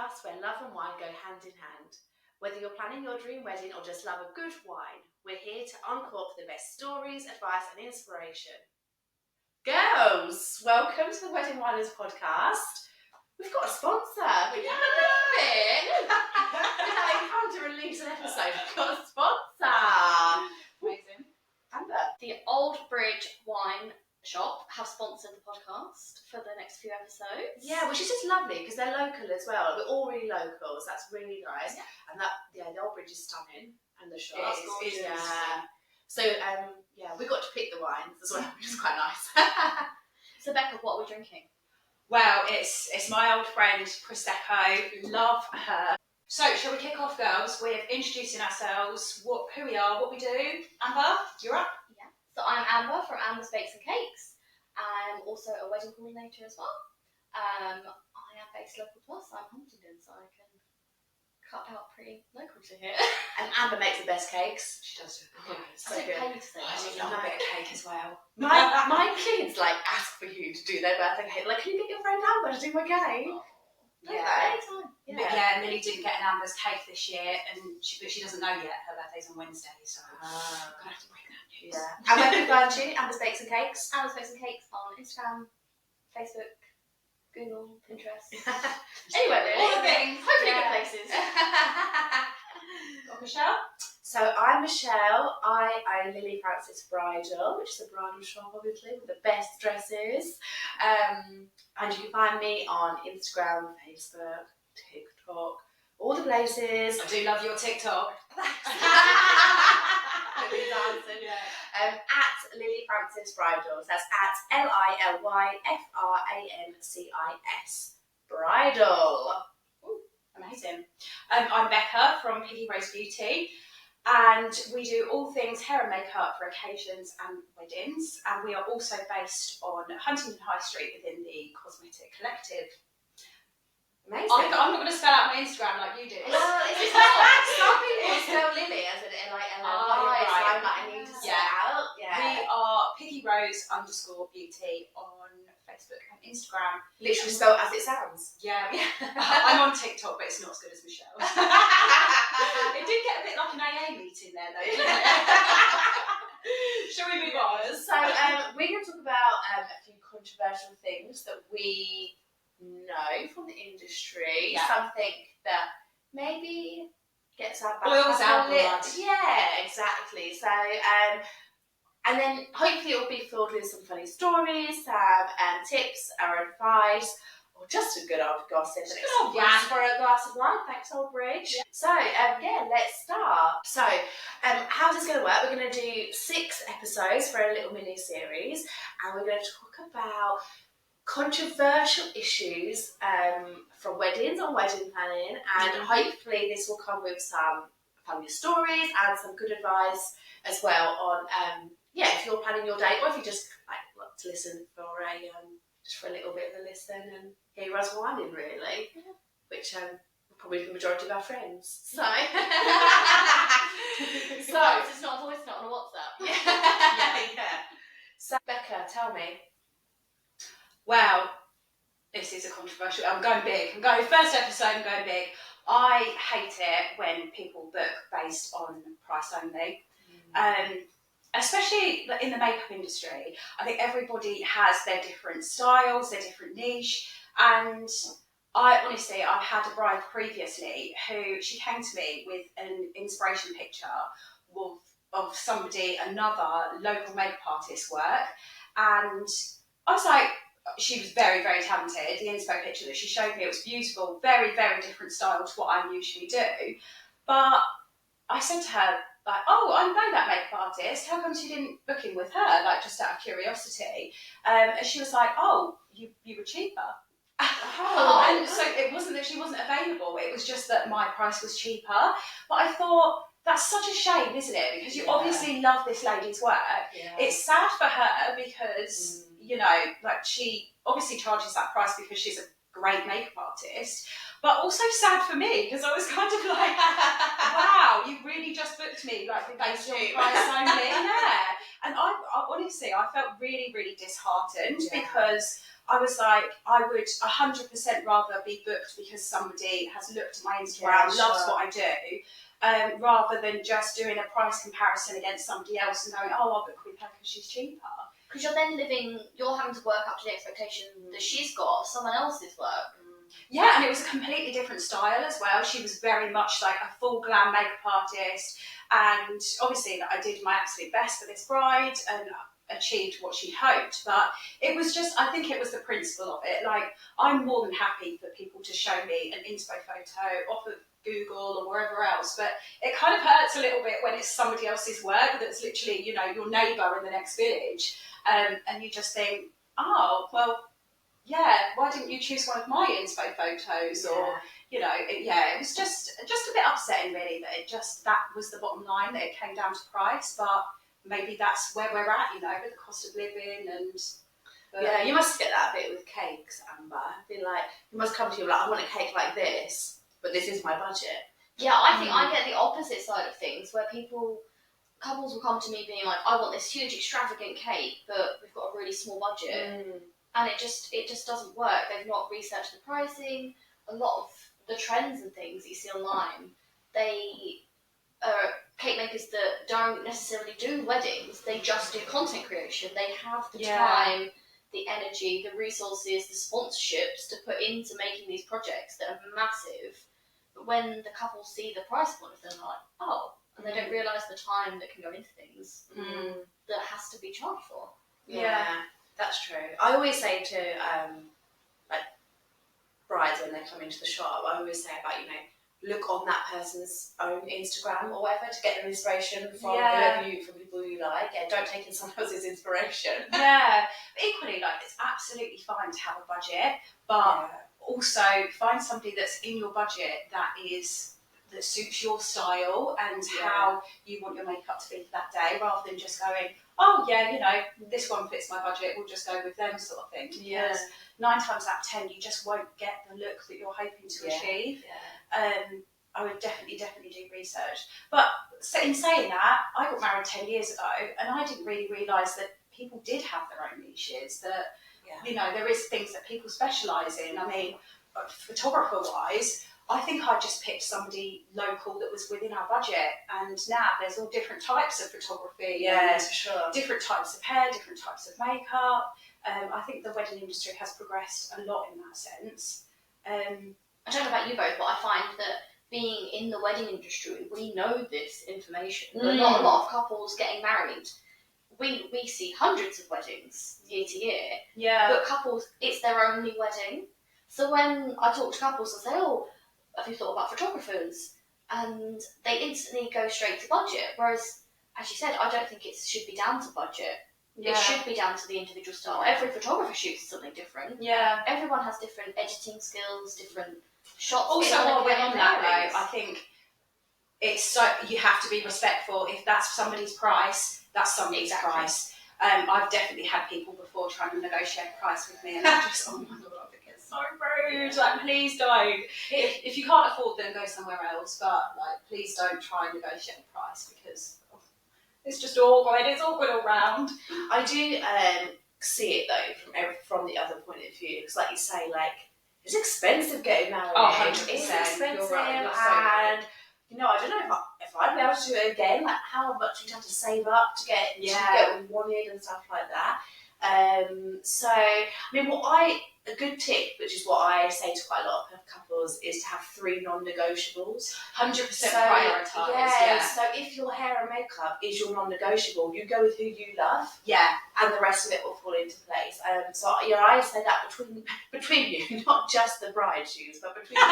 podcast where love and wine go hand in hand. Whether you're planning your dream wedding or just love a good wine, we're here to uncork the best stories, advice and inspiration. Girls, welcome to the Wedding Winers podcast. We've got a sponsor. Can you believe it? We've come to release an episode. We've got a sponsor. Amazing. Amber. The Old Bridge Wine Shop have sponsored the podcast for the next few episodes. Yeah, which is just lovely because they're local as well. We're all really locals. That's really nice. Yeah. And the Old Bridge is stunning, and the shop It is gorgeous. Yeah. So we got to pick the wines as well, which is quite nice. So Becca, what are we drinking? Well, it's my old friend Prosecco. Love her. So, shall we kick off, girls, with introducing ourselves, who we are, what we do? Amber, you're up. Yeah. So I'm Amber from Amber's Bakes and Cakes. I'm also a wedding coordinator as well. I am based local to us. I'm Huntingdon, so I can cut out pretty local to here. And Amber makes the best cakes. She does do Yeah, it. so I don't good. pay you to say I that. do love a bit of cake as well. My kids ask for you to do their birthday cake. Can you get your friend Amber to do my cake? Yeah. Anytime. Yeah, Millie didn't get an Amber's cake this year, but she doesn't know yet. Her birthday's on Wednesday, so I'm gonna have to break that news. Yeah. And where can we find you? Amber's Bakes and Cakes. Amber's Bakes and Cakes on Instagram, Facebook, Google, Pinterest. Anyway, really. All the things. Hopefully Yeah. good places. Got Michelle? So I'm Michelle. I own Lily Francis Bridal, which is a bridal shop, obviously, with the best dresses. And you can find me on Instagram, Facebook, TikTok, all the places. I do love your TikTok. At Lily Francis Bridal. That's at LILYFRANCIS Bridal. Amazing. I'm Becca from Piggy Rose Beauty, and we do all things hair and makeup for occasions and weddings, and we are also based on Huntingdon High Street within the Cosmetic Collective. Amazing. I'm not going to spell out my Instagram like you do. Well, it's not. Some people spell Lily as an L-I-L-L-Y, right. so I might need to spell Yeah. out. Yeah. We are Piggy Rose_Beauty on Facebook and Instagram. Literally spelled as it sounds. Yeah, I'm on TikTok, but it's not as good as Michelle. It did get a bit like an AA meeting there, though, didn't it? Shall we move on? So we're going to talk about a few controversial things that we know from the industry. Yeah. Something that maybe gets our back Boils up our a bit. blood. Yeah, exactly. So and then hopefully it will be filled with some funny stories, tips, our advice, or just a good old gossip. Just And good old excuse rant. for a glass of wine. Thanks, Old Bridge. Yeah. So let's start. So how's this going to work? We're going to do 6 episodes for a little mini series, and we're going to talk about controversial issues from weddings or wedding planning, and hopefully this will come with some funny stories and some good advice as well on if you're planning your date, or if you just like to listen for a little bit of a listen and hear us whining, really, which probably the majority of our friends. So It's not a voice note on a WhatsApp. yeah. So Becca, tell me. Well, this is a controversial. I'm going big. First episode, I'm going big. I hate it when people book based on price only. Especially in the makeup industry. I think everybody has their different styles, their different niche, and I've had a bride previously who she came to me with an inspiration picture of another local makeup artist's work, and I was like, she was very, very talented. The inspo picture that she showed me, it was beautiful, very, very different style to what I usually do. But I said to her, I know that makeup artist. How come you didn't book in with her? Just out of curiosity. And she was like, you were cheaper. And so it wasn't that she wasn't available. It was just that my price was cheaper. But I thought, that's such a shame, isn't it? Because you obviously love this lady's work. Yeah. It's sad for her because, she obviously charges that price because she's a great makeup artist, but also sad for me because I was kind of like, wow, you really just booked me based on price only. Yeah. And I honestly, I felt really, really disheartened because I was like, I would 100% rather be booked because somebody has looked at my Instagram, loves what I do, rather than just doing a price comparison against somebody else and going, oh, I'll book with her because she's cheaper. Because you're having to work up to the expectation that she's got of someone else's work. Yeah, and it was a completely different style as well. She was very much like a full glam makeup artist, and obviously I did my absolute best for this bride and achieved what she'd hoped. But it was just, I think it was the principle of it. Like, I'm more than happy for people to show me an inspo photo off of Google or wherever else, but it kind of hurts a little bit when it's somebody else's work that's literally, you know, your neighbour in the next village, and you just think, oh, well, yeah, why didn't you choose one of my inspo photos? Or, you know, it was just a bit upsetting really that was the bottom line, that it came down to price. But maybe that's where we're at, you know, with the cost of living and... Yeah, you must get that a bit with cakes, Amber. Being like, you must come to you like, I want a cake like this, but this is my budget. Yeah, I think I get the opposite side of things, where couples will come to me being like, I want this huge extravagant cake, but we've got a really small budget. And it just doesn't work. They've not researched the pricing. A lot of the trends and things that you see online, they are cake makers that don't necessarily do weddings. They just do content creation. They have the time, the energy, the resources, the sponsorships to put into making these projects that are massive. But when the couple see the price point of them, they're like, oh, and they don't realise the time that can go into things that has to be charged for. Yeah. That's true. I always say to like brides when they come into the shop, I always say about, you know, look on that person's own Instagram or whatever to get their inspiration from from people you like. Yeah, don't take in someone else's inspiration. Yeah, but equally, like, it's absolutely fine to have a budget, but also find somebody that's in your budget that suits your style and how you want your makeup to be for that day, rather than just going, oh yeah, you know, this one fits my budget, we'll just go with them, sort of thing. Because 9 times out of 10, you just won't get the look that you're hoping to achieve. I would definitely do research. But in saying that, I got married 10 years ago, and I didn't really realise that people did have their own niches, that, you know, there is things that people specialise in. I mean, photographer-wise, I think I just picked somebody local that was within our budget, and now there's all different types of photography, for sure. different types of hair, different types of makeup. I think the wedding industry has progressed a lot in that sense. I don't know about you both, but I find that being in the wedding industry, we know this information, but not a lot of couples getting married. We see hundreds of weddings year to year, but couples, it's their only wedding. So when I talk to couples, I say, oh, have you thought about photographers? And they instantly go straight to budget. Whereas, as you said, I don't think it should be down to budget. It should be down to the individual style. Every photographer shoots something different. Everyone has different editing skills, different shots. Also, while we're on that though, I think it's so, you have to be respectful. If that's somebody's price, that's somebody's price. I've definitely had people before trying to negotiate a price with me, and I'm just, oh my god, I think it's so rude. Like, please don't. If you can't afford them, go somewhere else. But like, please don't try and negotiate a price, because it's just awkward. It's awkward all round. I do see it though from the other point of view, because like you say, like, it's expensive getting married. Oh, 100%. It's expensive, You're right. You're so right. And you know, I don't know if I'd be able to do it again. Like, how much you'd have to save up to get what we wanted and stuff like that. So, I mean, a good tip, which is what I say to quite a lot of couples, is to have 3 non-negotiables. 100% prioritise. Yeah, so if your hair and makeup is your non-negotiable, you go with who you love. Yeah. And the rest of it will fall into place. So, you know, I say that between you, not just the bride choose, but between you,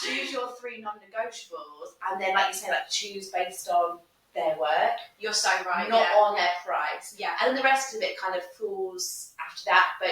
choose your 3 non-negotiables, and then, like you say, like, choose based on their work. You're so right. Not on their price. Yeah. And the rest of it kind of falls after that, but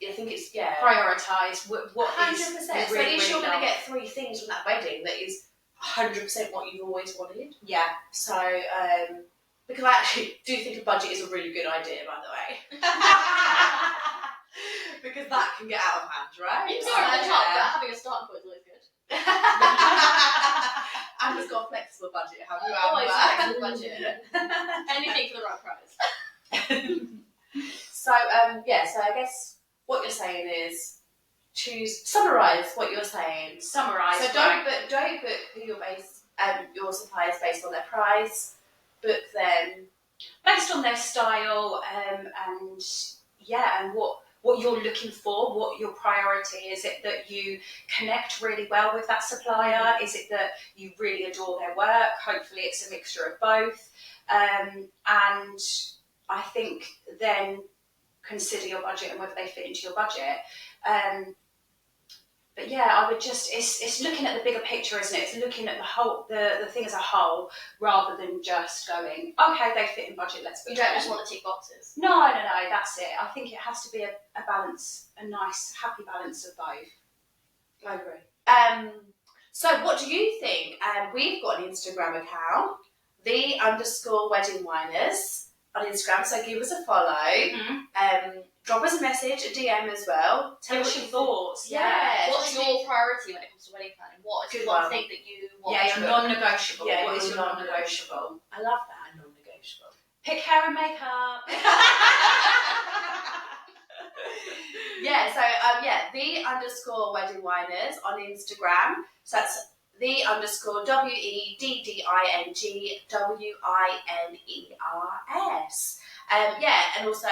I think it's, prioritise what 100%. is So at least you're going to get 3 things from that wedding that is 100% what you've always wanted. Yeah. So, because I actually do think a budget is a really good idea, by the way. Because that can get out of hand, right? You can start at the top, but having a starting point is always good. Amber's got a flexible budget, have you? Always a flexible budget. Anything for the right price. So I guess what you're saying is summarise what you're saying. Summarise. So don't book who your suppliers based on their price. Book them based on their style, and what you're looking for, what your priority is. It that you connect really well with that supplier? Is it that you really adore their work? Hopefully it's a mixture of both. And I think then consider your budget and whether they fit into your budget. But yeah, I would just, it's looking at the bigger picture, isn't it? It's looking at the thing as a whole, rather than just going, okay, they fit in budget, let's book You don't them. just want to tick boxes. No, that's it. I think it has to be a balance, a nice, happy balance of both. I agree. So what do you think? We've got an Instagram account, _wedding-winers on Instagram, so give us a follow. Drop us a message, a DM as well. Tell us your thoughts. Yeah. What's your priority when it comes to wedding planning? What is one thing that you want Yeah, to your book? non-negotiable. Yeah, what is your non-negotiable? I love that, non-negotiable. Pick hair and makeup. Yeah, so _wedding-winers on Instagram. So that's _WEDDINGWINERS. And also, if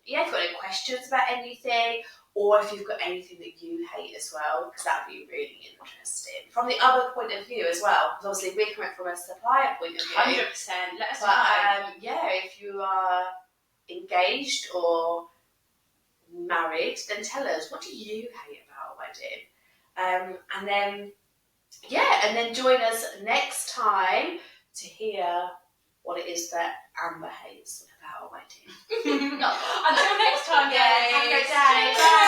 you've got any questions about anything, or if you've got anything that you hate as well, because that would be really interesting. From the other point of view as well, because obviously we're coming from a supplier point of view. 100%. Let us know. But if you are engaged or married, then tell us, what do you hate about a wedding? And then join us next time to hear what it is that Amber hates about a wedding. Until next time, guys. Have a great day. Bye.